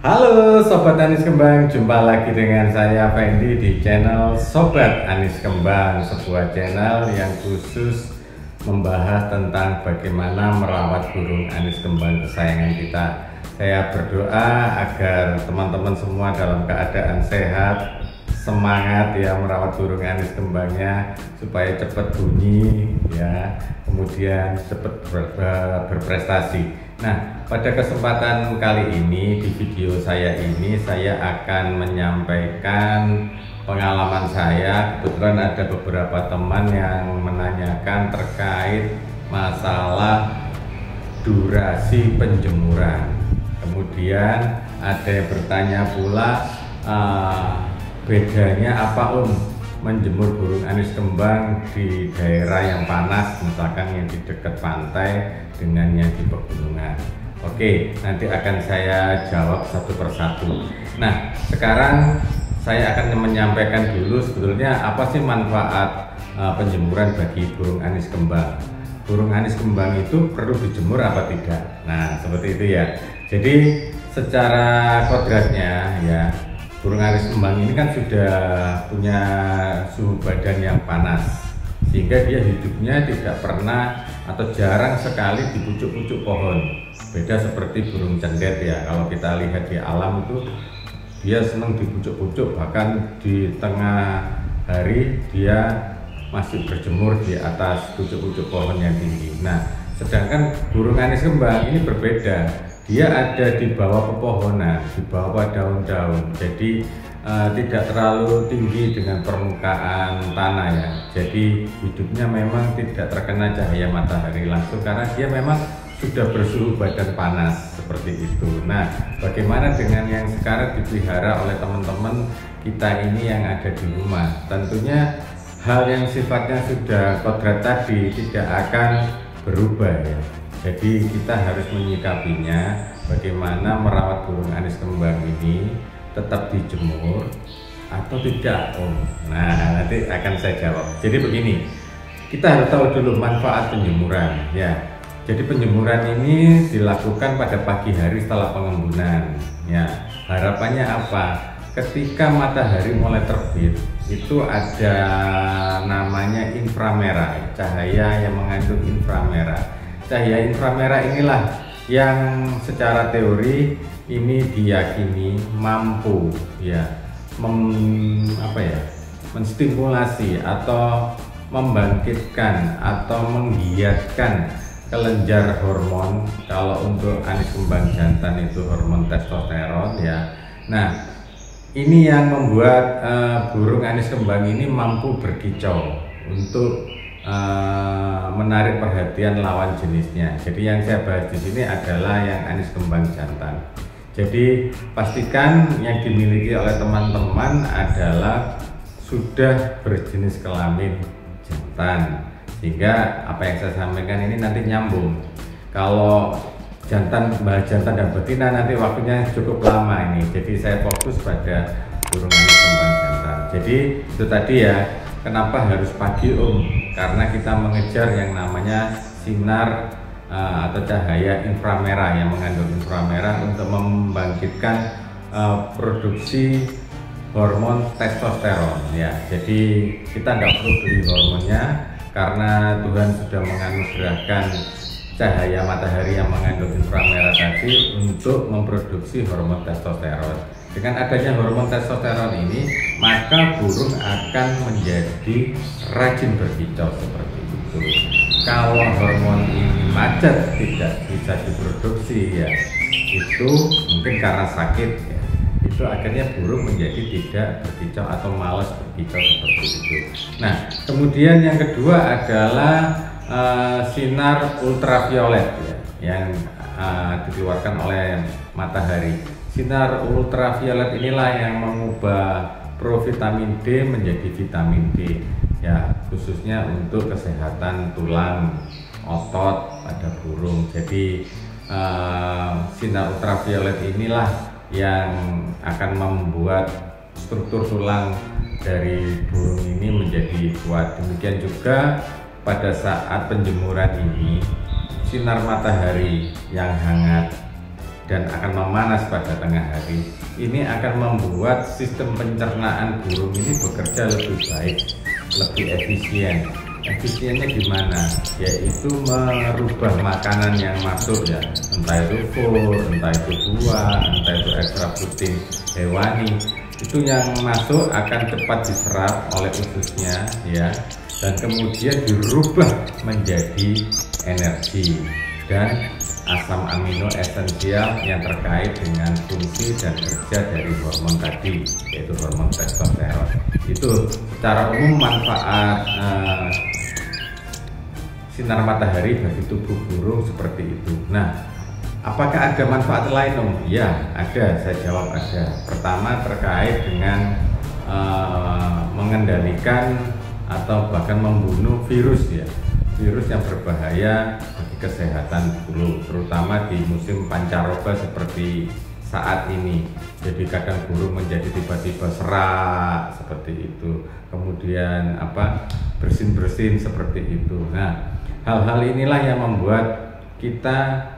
Halo Sobat Anis Kembang, jumpa lagi dengan saya Fendi di channel Sobat Anis Kembang, sebuah channel yang khusus membahas tentang bagaimana merawat burung anis kembang kesayangan kita. Saya berdoa agar teman-teman semua dalam keadaan sehat, semangat ya merawat burung anis kembangnya supaya cepat bunyi ya, kemudian cepat berprestasi. Nah, pada kesempatan kali ini di video saya ini saya akan menyampaikan pengalaman saya. Kebetulan ada beberapa teman yang menanyakan terkait masalah durasi penjemuran. Kemudian ada yang bertanya pula bedanya apa menjemur burung anis kembang di daerah yang panas, misalkan yang di dekat pantai dengan yang di pegunungan. Oke, nanti akan saya jawab satu persatu. Nah, sekarang saya akan menyampaikan dulu sebetulnya apa sih manfaat penjemuran bagi burung anis kembang. Burung anis kembang itu perlu dijemur apa tidak? Nah, seperti itu ya. Jadi secara kodratnya ya, burung anis kembang ini kan sudah punya suhu badan yang panas, sehingga dia hidupnya tidak pernah atau jarang sekali di pucuk-pucuk pohon. Beda seperti burung cendet ya, kalau kita lihat di alam itu dia senang di pucuk-pucuk, bahkan di tengah hari dia masih berjemur di atas pucuk-pucuk pohon yang tinggi. Nah, sedangkan burung anis kembang ini berbeda. Dia ada di bawah pepohonan, di bawah daun-daun, jadi tidak terlalu tinggi dengan permukaan tanah ya. Jadi hidupnya memang tidak terkena cahaya matahari langsung karena dia memang sudah bersuhu badan panas seperti itu. Nah, bagaimana dengan yang sekarang dipelihara oleh teman-teman kita ini yang ada di rumah? Tentunya hal yang sifatnya sudah kodrat tadi tidak akan berubah ya. Jadi kita harus menyikapinya bagaimana merawat burung anis kembang ini tetap dijemur atau tidak Nah, nanti akan saya jawab. Jadi begini, kita harus tahu dulu manfaat penjemuran ya. Jadi penjemuran ini dilakukan pada pagi hari setelah pengembunan ya. Harapannya apa? Ketika matahari mulai terbit itu ada namanya inframerah, cahaya yang mengandung inframerah. Cahaya inframerah inilah yang secara teori ini diyakini mampu ya menstimulasi atau membangkitkan atau menggiatkan kelenjar hormon. Kalau untuk anis kembang jantan itu hormon testosteron ya. Nah, ini yang membuat burung anis kembang ini mampu berkicau untuk menarik perhatian lawan jenisnya. Jadi yang saya bahas di sini adalah yang anis kembang jantan. Jadi pastikan yang dimiliki oleh teman-teman adalah sudah berjenis kelamin jantan, sehingga apa yang saya sampaikan ini nanti nyambung. Kalau jantan, bahas jantan dan betina nanti waktunya cukup lama ini. Jadi saya fokus pada burung anis kembang jantan. Jadi itu tadi ya. Kenapa harus pagi Karena kita mengejar yang namanya sinar atau cahaya inframerah yang mengandung inframerah untuk membangkitkan produksi hormon testosteron ya. Jadi kita nggak perlu beli hormonnya karena Tuhan sudah menganugerahkan cahaya matahari yang mengandung inframerah tadi untuk memproduksi hormon testosteron. Dengan adanya hormon testosteron ini, maka burung akan menjadi rajin berkicau seperti itu. Kalau hormon ini macet, tidak bisa diproduksi ya, itu mungkin karena sakit ya, itu akhirnya burung menjadi tidak berkicau atau malas berkicau seperti itu. Nah, kemudian yang kedua adalah sinar ultraviolet ya, yang dikeluarkan oleh matahari. Sinar ultraviolet inilah yang mengubah provitamin D menjadi vitamin D ya, khususnya untuk kesehatan tulang, otot pada burung. Jadi sinar ultraviolet inilah yang akan membuat struktur tulang dari burung ini menjadi kuat. Demikian juga pada saat penjemuran ini, sinar matahari yang hangat dan akan memanas pada tengah hari, ini akan membuat sistem pencernaan burung ini bekerja lebih baik, lebih efisien. Efisiennya gimana? Yaitu merubah makanan yang masuk ya, entah itu fur, entah itu buah, entah itu ekstra protein hewani, itu yang masuk akan cepat diserap oleh ususnya ya, dan kemudian dirubah menjadi energi dan asam amino esensial yang terkait dengan fungsi dan kerja dari hormon tadi, yaitu hormon testosteron. Itu secara umum manfaat sinar matahari bagi tubuh burung seperti itu. Nah, apakah ada manfaat lain Om? Ya, ada, saya jawab ada. Pertama terkait dengan mengendalikan atau bahkan membunuh virus ya, virus yang berbahaya bagi kesehatan burung, terutama di musim pancaroba seperti saat ini. Jadi kadang burung menjadi tiba-tiba serak seperti itu, kemudian bersin-bersin seperti itu. Nah, hal-hal inilah yang membuat kita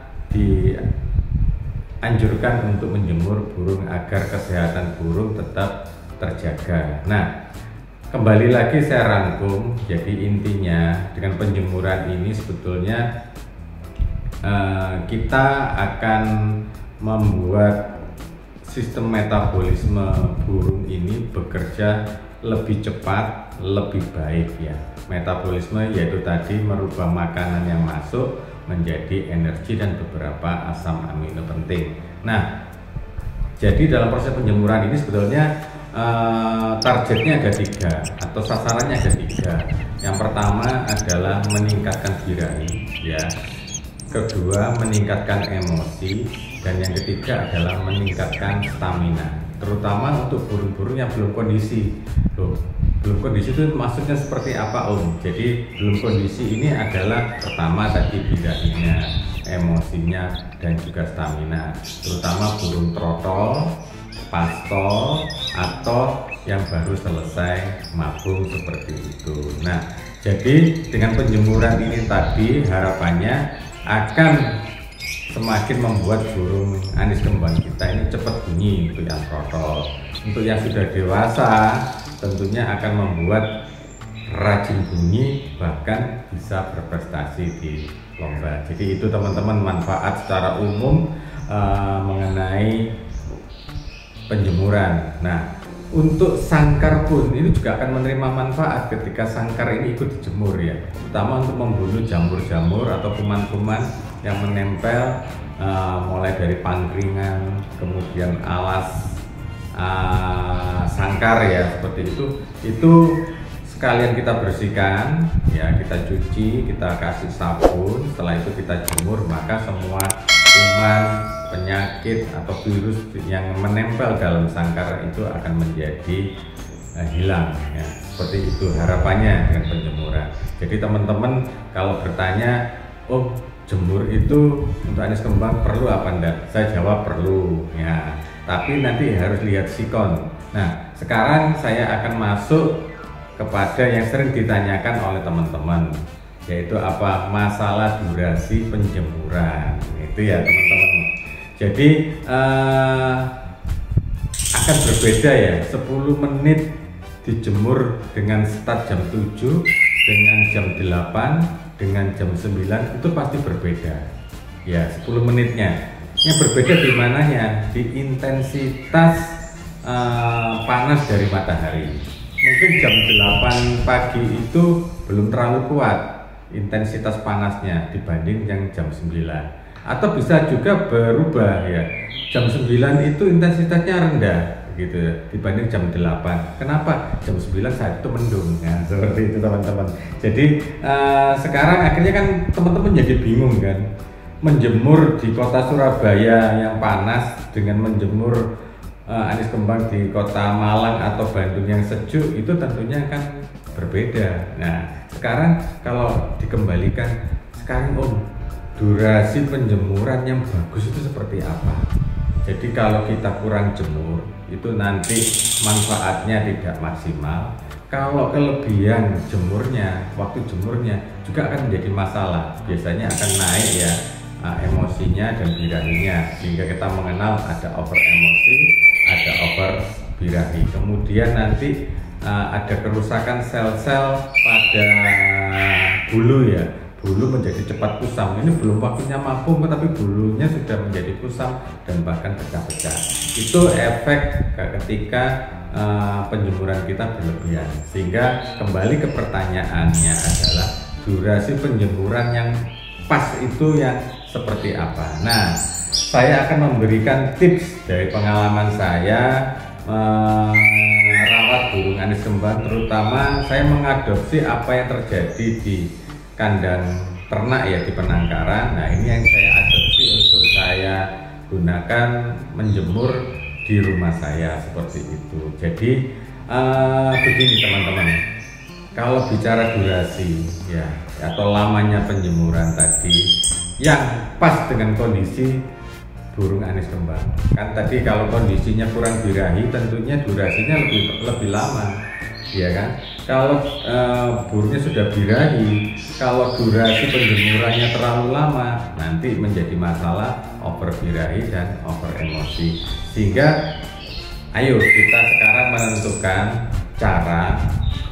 dianjurkan untuk menjemur burung agar kesehatan burung tetap terjaga. Nah, kembali lagi saya rangkum, jadi intinya dengan penjemuran ini sebetulnya kita akan membuat sistem metabolisme burung ini bekerja lebih cepat, lebih baik ya. Metabolisme yaitu tadi merubah makanan yang masuk menjadi energi dan beberapa asam amino penting. Nah, jadi dalam proses penjemuran ini sebetulnya targetnya ada 3 atau sasarannya ada 3. Yang pertama adalah meningkatkan birahi ya, kedua meningkatkan emosi, dan yang ketiga adalah meningkatkan stamina, terutama untuk burung-burung yang belum kondisi. Belum kondisi itu maksudnya seperti apa Om? Jadi belum kondisi ini adalah pertama tadi birahinya, emosinya, dan juga stamina, terutama burung trotol, pastol, atau yang baru selesai mabung seperti itu. Nah, jadi dengan penjemuran ini tadi harapannya akan semakin membuat burung anis kembang kita ini cepat bunyi untuk yang trotol. Untuk yang sudah dewasa tentunya akan membuat rajin bunyi, bahkan bisa berprestasi di lomba. Jadi itu teman-teman manfaat secara umum mengenai penjemuran. Nah, untuk sangkar pun ini juga akan menerima manfaat ketika sangkar ini ikut dijemur ya, terutama untuk membunuh jamur-jamur atau kuman-kuman yang menempel mulai dari pangkringan, kemudian alas sangkar ya, seperti itu sekalian kita bersihkan ya, kita cuci, kita kasih sabun, setelah itu kita jemur, maka semua kuman, penyakit atau virus yang menempel dalam sangkar itu akan menjadi hilang ya. Seperti itu harapannya dengan penjemuran. Jadi teman-teman kalau bertanya, oh jemur itu untuk anis kembang perlu apa enggak? Saya jawab perlu ya, tapi nanti harus lihat sikon. Nah, sekarang saya akan masuk kepada yang sering ditanyakan oleh teman-teman, yaitu apa? Masalah durasi penjemuran. Itu ya teman-teman. Jadi akan berbeda ya, 10 menit dijemur dengan start jam 7, dengan jam 8, dengan jam 9 itu pasti berbeda ya, 10 menitnya. Yang berbeda di mananya? Di intensitas panas dari matahari. Mungkin jam 8 pagi itu belum terlalu kuat intensitas panasnya dibanding yang jam 9, atau bisa juga berubah ya, jam 9 itu intensitasnya rendah gitu dibanding jam 8. Kenapa? Jam 9 saat itu mendung ya, seperti itu teman-teman. Jadi sekarang akhirnya kan teman-teman jadi bingung kan, menjemur di kota Surabaya yang panas dengan menjemur anis kembang di kota Malang atau Bandung yang sejuk itu tentunya kan berbeda. Nah, sekarang kalau dikembalikan, sekarang durasi penjemuran yang bagus itu seperti apa? Jadi kalau kita kurang jemur itu nanti manfaatnya tidak maksimal. Kalau kelebihan jemurnya, waktu jemurnya juga akan menjadi masalah. Biasanya akan naik ya emosinya dan birahinya, sehingga kita mengenal ada over emosi, ada over birahi. Kemudian nanti ada kerusakan sel-sel pada bulu ya, bulu menjadi cepat kusam. Ini belum waktunya mabung, tetapi bulunya sudah menjadi kusam dan bahkan pecah-pecah. Itu efek ketika penjemuran kita berlebihan. Sehingga kembali ke pertanyaannya adalah durasi penjemuran yang pas itu yang seperti apa. Nah, saya akan memberikan tips dari pengalaman saya merawat burung anis kembang, terutama saya mengadopsi apa yang terjadi di kandang ternak ya, di penangkaran. Nah, ini yang saya adopsi untuk saya gunakan menjemur di rumah saya seperti itu. Jadi begini teman-teman, kalau bicara durasi ya atau lamanya penjemuran tadi yang pas dengan kondisi burung anis kembang, kan tadi kalau kondisinya kurang birahi tentunya durasinya lebih lama ya kan. Kalau burungnya sudah birahi, kalau durasi penjemurannya terlalu lama nanti menjadi masalah over birahi dan over emosi. Sehingga ayo kita sekarang menentukan cara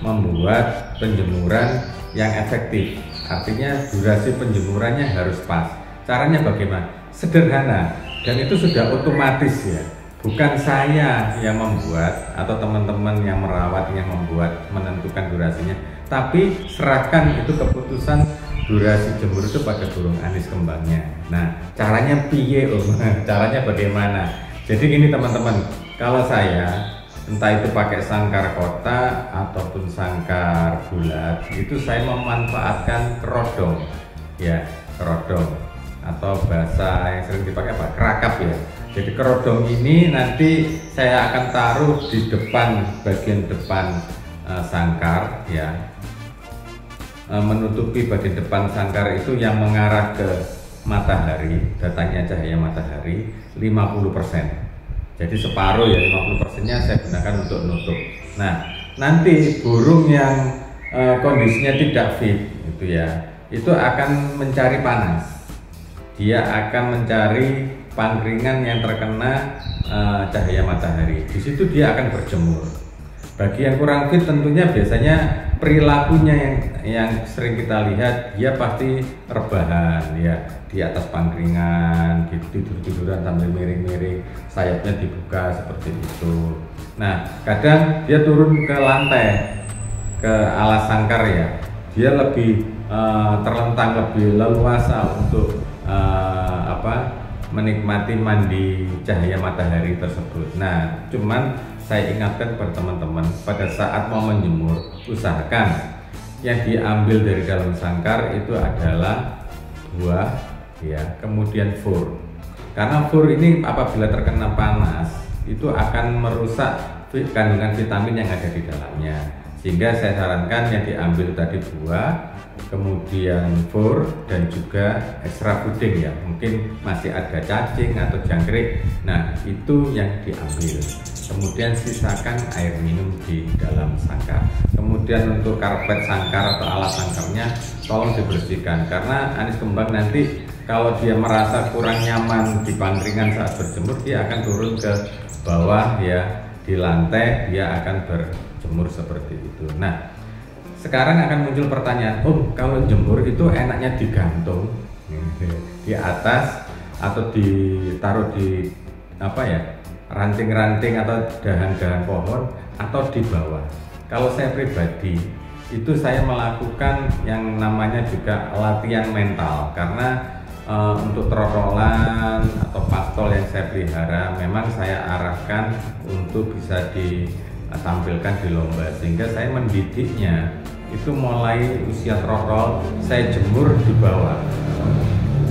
membuat penjemuran yang efektif. Artinya durasi penjemurannya harus pas. Caranya bagaimana? Sederhana dan itu sudah otomatis ya. Bukan saya yang membuat atau teman-teman yang merawat yang membuat menentukan durasinya, tapi serahkan itu keputusan durasi jemur itu pada burung anis kembangnya. Nah, caranya piye Om? Caranya bagaimana? Jadi gini teman-teman, kalau saya entah itu pakai sangkar kotak ataupun sangkar bulat, itu saya memanfaatkan kerodong ya, kerodong atau bahasa yang sering dipakai apa? Kerakap ya. Jadi kerodong ini nanti saya akan taruh di depan, bagian depan sangkar ya, menutupi bagian depan sangkar itu yang mengarah ke matahari, datangnya cahaya matahari 50%. Jadi separuh ya, 50%-nya saya gunakan untuk nutup. Nah, nanti burung yang kondisinya tidak fit itu ya, itu akan mencari panas. Dia akan mencari pangkringan yang terkena cahaya matahari. Di situ dia akan berjemur. Bagi yang kurang fit tentunya biasanya perilakunya yang sering kita lihat, dia pasti rebahan ya di atas pangkringan, tidur-tiduran sambil miring-miring, sayapnya dibuka seperti itu. Nah, kadang dia turun ke lantai, ke alas sangkar ya, dia lebih terlentang, lebih leluasa untuk menikmati mandi cahaya matahari tersebut. Nah, cuman saya ingatkan kepada teman-teman, pada saat mau menjemur, usahakan yang diambil dari dalam sangkar itu adalah buah ya, kemudian fur. Karena fur ini apabila terkena panas itu akan merusak kandungan vitamin yang ada di dalamnya. Sehingga saya sarankan yang diambil tadi buah, kemudian fur dan juga ekstra puding ya, mungkin masih ada cacing atau jangkrik. Nah, itu yang diambil. Kemudian sisakan air minum di dalam sangkar. Kemudian untuk karpet sangkar atau alas sangkarnya tolong dibersihkan, karena anis kembang nanti kalau dia merasa kurang nyaman di pangkringan saat berjemur, dia akan turun ke bawah ya, di lantai dia akan berjemur seperti itu. Nah, sekarang akan muncul pertanyaan, kalau jemur itu enaknya digantung di atas atau ditaruh di ranting-ranting atau dahan-dahan pohon atau di bawah. Kalau saya pribadi itu saya melakukan yang namanya juga latihan mental, karena untuk trotolan atau pastol yang saya pelihara memang saya arahkan untuk bisa ditampilkan di lomba, sehingga saya mendidiknya itu mulai usia trotol saya jemur di bawah,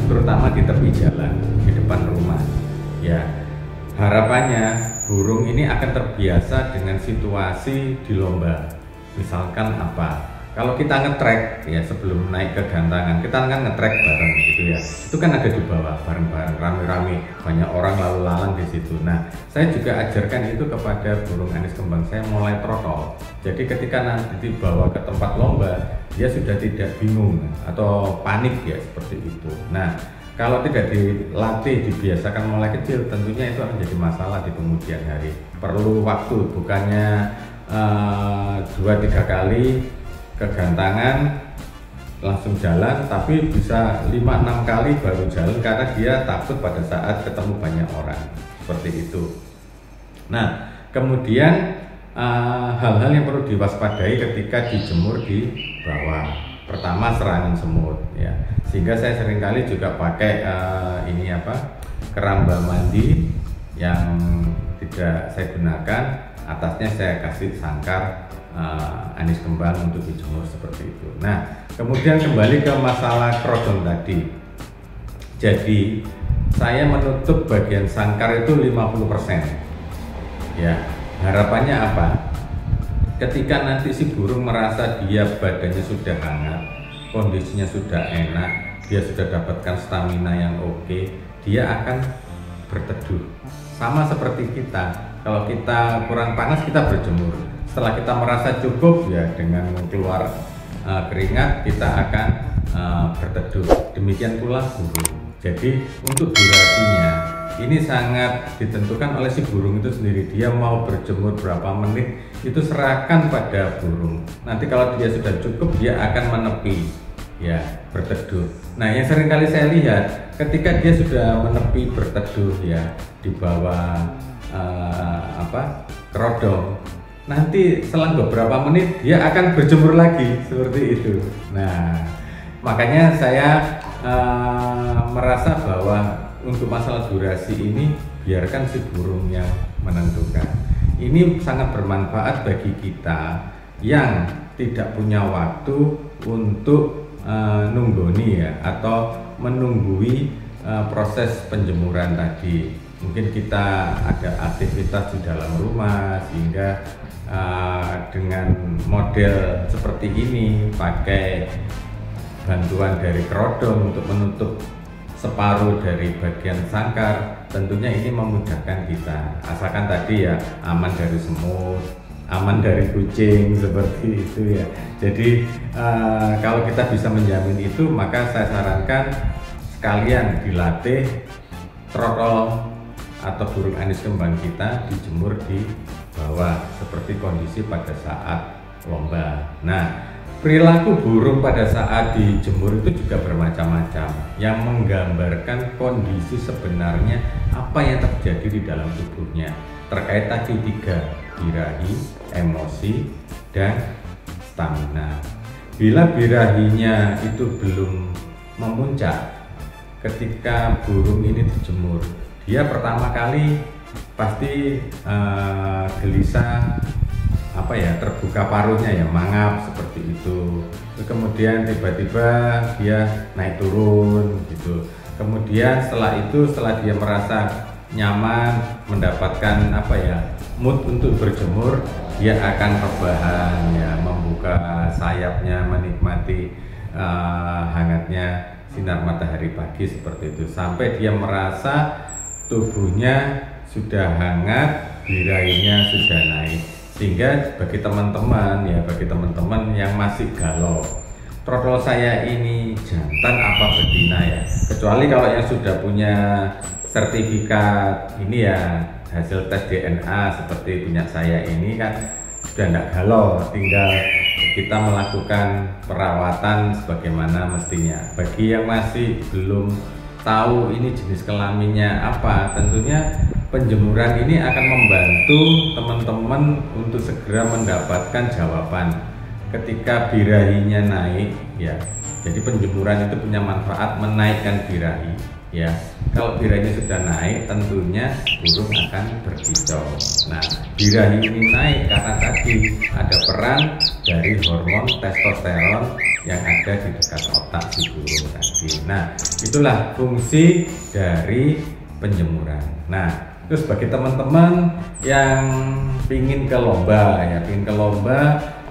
terutama di tepi jalan di depan rumah ya. Harapannya burung ini akan terbiasa dengan situasi di lomba. Misalkan kalau kita ngetrek ya, sebelum naik ke gantangan kita kan ngetrek bareng gitu ya, itu kan ada di bawah bareng-bareng rame-rame, banyak orang lalu lalang di situ. Nah, saya juga ajarkan itu kepada burung anis kembang saya mulai trotol. Jadi ketika nanti dibawa ke tempat lomba, dia sudah tidak bingung atau panik ya, seperti itu. Nah, Kalau tidak dilatih, dibiasakan mulai kecil, tentunya itu akan jadi masalah di kemudian hari. Perlu waktu, bukannya 2-3 kali kegantangan langsung jalan, tapi bisa 5-6 kali baru jalan karena dia takut pada saat ketemu banyak orang, seperti itu. Nah, kemudian hal-hal yang perlu diwaspadai ketika dijemur di bawah. Pertama, serangan semut ya. Sehingga saya seringkali juga pakai keramba mandi yang tidak saya gunakan, atasnya saya kasih sangkar anis kembang untuk dijemur seperti itu. Nah, kemudian kembali ke masalah kerodong tadi. Jadi, saya menutup bagian sangkar itu 50%. Ya, harapannya apa? Ketika nanti si burung merasa dia badannya sudah hangat, kondisinya sudah enak, dia sudah dapatkan stamina yang oke, dia akan berteduh. Sama seperti kita, kalau kita kurang panas kita berjemur. Setelah kita merasa cukup ya dengan keluar keringat kita akan berteduh. Demikian pula burung. Jadi untuk durasinya ini sangat ditentukan oleh si burung itu sendiri. Dia mau berjemur berapa menit itu serahkan pada burung. Nanti kalau dia sudah cukup dia akan menepi ya, berteduh. Nah, yang sering kali saya lihat ketika dia sudah menepi berteduh ya di bawah kerodong, nanti selang beberapa menit dia akan berjemur lagi seperti itu. Nah, makanya saya merasa bahwa untuk masalah durasi ini biarkan si burung yang menentukan. Ini sangat bermanfaat bagi kita yang tidak punya waktu untuk nunggoni ya, atau menunggui proses penjemuran tadi. Mungkin kita ada aktivitas di dalam rumah sehingga dengan model seperti ini, pakai bantuan dari kerodong untuk menutup separuh dari bagian sangkar, tentunya ini memudahkan kita. Asalkan tadi ya aman dari semut, aman dari kucing seperti itu ya. Jadi kalau kita bisa menjamin itu, maka saya sarankan sekalian dilatih trotol atau burung anis kembang kita dijemur di bawah seperti kondisi pada saat lomba. Nah, perilaku burung pada saat dijemur itu juga bermacam-macam yang menggambarkan kondisi sebenarnya apa yang terjadi di dalam tubuhnya terkait tadi 3, birahi, emosi, dan stamina. Bila birahinya itu belum memuncak ketika burung ini dijemur, dia pertama kali pasti gelisah, terbuka paruhnya ya, mangap seperti itu. Kemudian tiba-tiba dia naik turun gitu. Kemudian setelah dia merasa nyaman, mendapatkan mood untuk berjemur, dia akan rebahan ya, membuka sayapnya, menikmati hangatnya sinar matahari pagi seperti itu, sampai dia merasa tubuhnya sudah hangat, birahinya sudah naik. Sehingga bagi teman-teman yang masih galau, trotol saya ini jantan apa betina ya, kecuali kalau yang sudah punya sertifikat ini ya, hasil tes DNA seperti punya saya ini kan sudah tidak galau, tinggal kita melakukan perawatan sebagaimana mestinya. Bagi yang masih belum tahu ini jenis kelaminnya apa, tentunya penjemuran ini akan membantu teman-teman untuk segera mendapatkan jawaban ketika birahinya naik ya. Jadi penjemuran itu punya manfaat menaikkan birahi ya. Kalau birahinya sudah naik, tentunya burung akan berkicau. Nah, birahi ini naik karena tadi ada peran dari hormon testosteron yang ada di dekat otak si burung tadi. Nah, itulah fungsi dari penjemuran. Nah, terus bagi teman-teman yang pingin ke lomba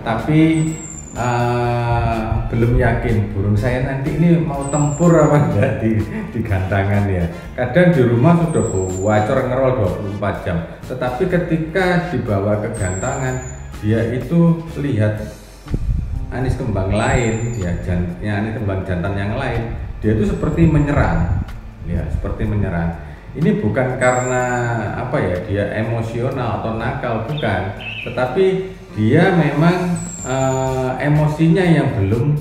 tapi belum yakin burung saya nanti ini mau tempur apa enggak di gantangan ya. Kadang di rumah sudah wacor ngerol 24 jam, tetapi ketika dibawa ke gantangan dia itu lihat anis kembang lain ya, anis kembang jantan yang lain, dia itu seperti menyerang, ya seperti menyerang. Ini bukan karena apa ya, dia emosional atau nakal, bukan, tetapi dia memang emosinya yang belum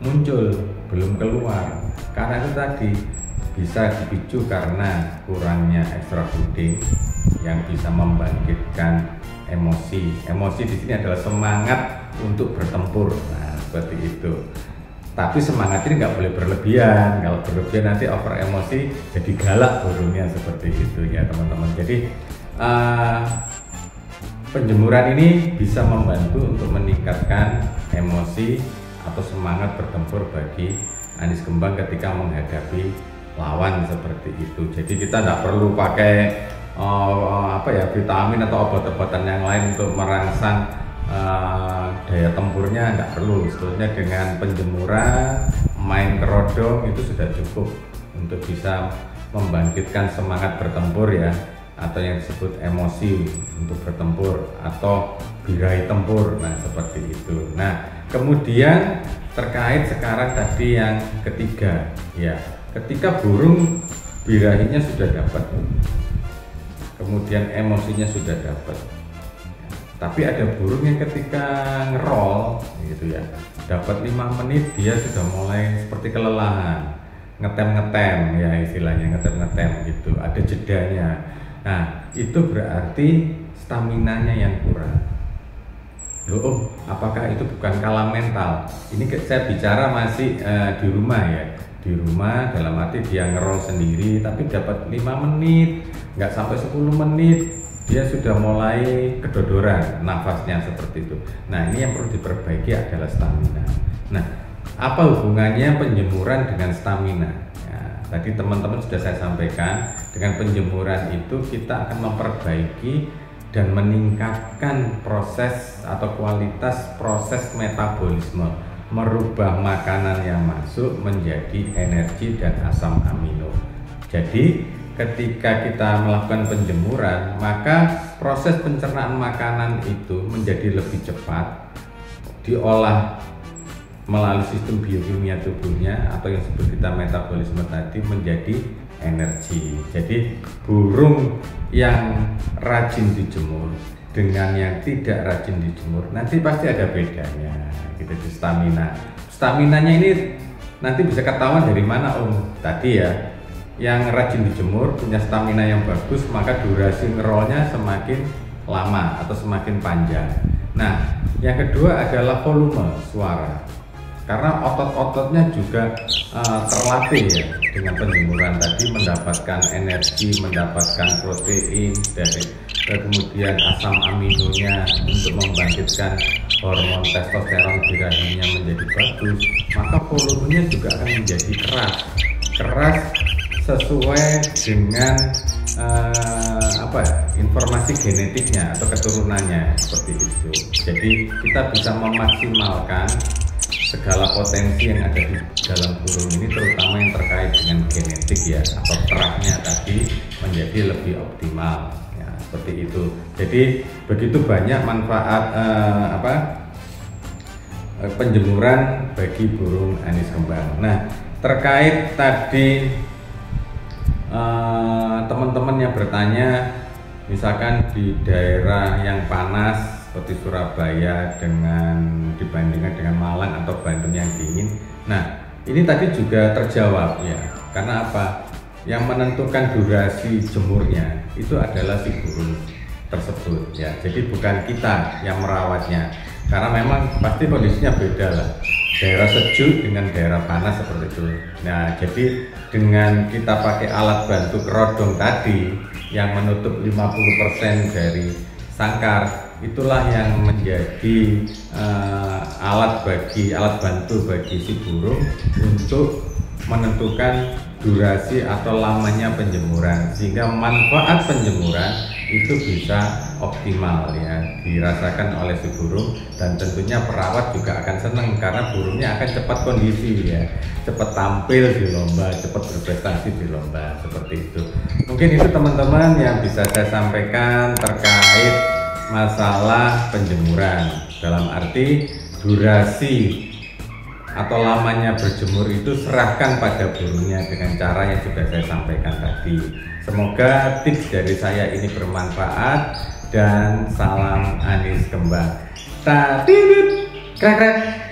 muncul, belum keluar. Karena itu tadi bisa dipicu karena kurangnya extrafeeding yang bisa membangkitkan emosi. Emosi di sini adalah semangat untuk bertempur. Nah, seperti itu. Tapi semangat ini nggak boleh berlebihan. Kalau berlebihan nanti over emosi, jadi galak burungnya, seperti itu ya teman-teman. Jadi penjemuran ini bisa membantu untuk meningkatkan emosi atau semangat bertempur bagi anis kembang ketika menghadapi lawan, seperti itu. Jadi kita tidak perlu pakai vitamin atau obat-obatan yang lain untuk merangsang daya tempurnya, nggak perlu. Sebetulnya dengan penjemuran, main kerodong itu sudah cukup untuk bisa membangkitkan semangat bertempur ya, atau yang disebut emosi untuk bertempur atau birahi tempur. Nah, seperti itu. Nah, kemudian terkait sekarang tadi yang ketiga ya, ketika burung birahinya sudah dapat, kemudian emosinya sudah dapat, tapi ada burung yang ketika ngerol gitu ya, dapat 5 menit dia sudah mulai seperti kelelahan, ngetem ya istilahnya, ngetem gitu, ada jedanya. Nah, itu berarti staminanya yang kurang. Loh, apakah itu bukan kalah mental? Ini saya bicara masih di rumah ya, di rumah dalam arti dia ngerol sendiri tapi dapat 5 menit, nggak sampai 10 menit dia sudah mulai kedodoran nafasnya, seperti itu. Nah, ini yang perlu diperbaiki adalah stamina. Nah, apa hubungannya penjemuran dengan stamina? Ya, tadi teman-teman sudah saya sampaikan, dengan penjemuran itu kita akan memperbaiki dan meningkatkan proses atau kualitas proses metabolisme, merubah makanan yang masuk menjadi energi dan asam amino. Jadi ketika kita melakukan penjemuran, maka proses pencernaan makanan itu menjadi lebih cepat, diolah melalui sistem biokimia tubuhnya atau yang disebut kita metabolisme tadi menjadi energi. Jadi burung yang rajin dijemur dengan yang tidak rajin dijemur nanti pasti ada bedanya gitu di stamina. Staminanya ini nanti bisa ketahuan dari mana Om? Tadi ya, yang rajin dijemur punya stamina yang bagus, maka durasi ngerolnya semakin lama atau semakin panjang. Nah, yang kedua adalah volume suara, karena otot-ototnya juga terlatih ya dengan penjemuran tadi, mendapatkan energi, mendapatkan protein dari kemudian asam aminonya untuk membangkitkan hormon testosteron birahinya menjadi bagus, maka volumenya juga akan menjadi keras sesuai dengan informasi genetiknya atau keturunannya, seperti itu. Jadi kita bisa memaksimalkan segala potensi yang ada di dalam burung ini, terutama yang terkait dengan genetik ya, atau terahnya tadi menjadi lebih optimal ya, seperti itu. Jadi begitu banyak manfaat penjemuran bagi burung anis kembang. Nah, terkait tadi teman-teman yang bertanya, misalkan di daerah yang panas seperti Surabaya dibandingkan dengan Malang atau Bandung yang dingin. Nah, ini tadi juga terjawab ya. Karena apa? Yang menentukan durasi jemurnya itu adalah si burung tersebut ya. Jadi bukan kita yang merawatnya. Karena memang pasti kondisinya beda lah. Daerah sejuk dengan daerah panas, seperti itu. Nah, jadi dengan kita pakai alat bantu kerodong tadi yang menutup 50% dari sangkar, itulah yang menjadi alat bantu bagi si burung untuk menentukan durasi atau lamanya penjemuran, sehingga manfaat penjemuran itu bisa optimal ya dirasakan oleh si burung, dan tentunya perawat juga akan senang karena burungnya akan cepat kondisi ya, cepat tampil di lomba, cepat berprestasi di lomba, seperti itu. Mungkin itu teman-teman yang bisa saya sampaikan terkait masalah penjemuran, dalam arti durasi atau lamanya berjemur itu serahkan pada burungnya dengan cara yang sudah saya sampaikan tadi. Semoga tips dari saya ini bermanfaat dan salam anis kembang. Tadidit, krek krek.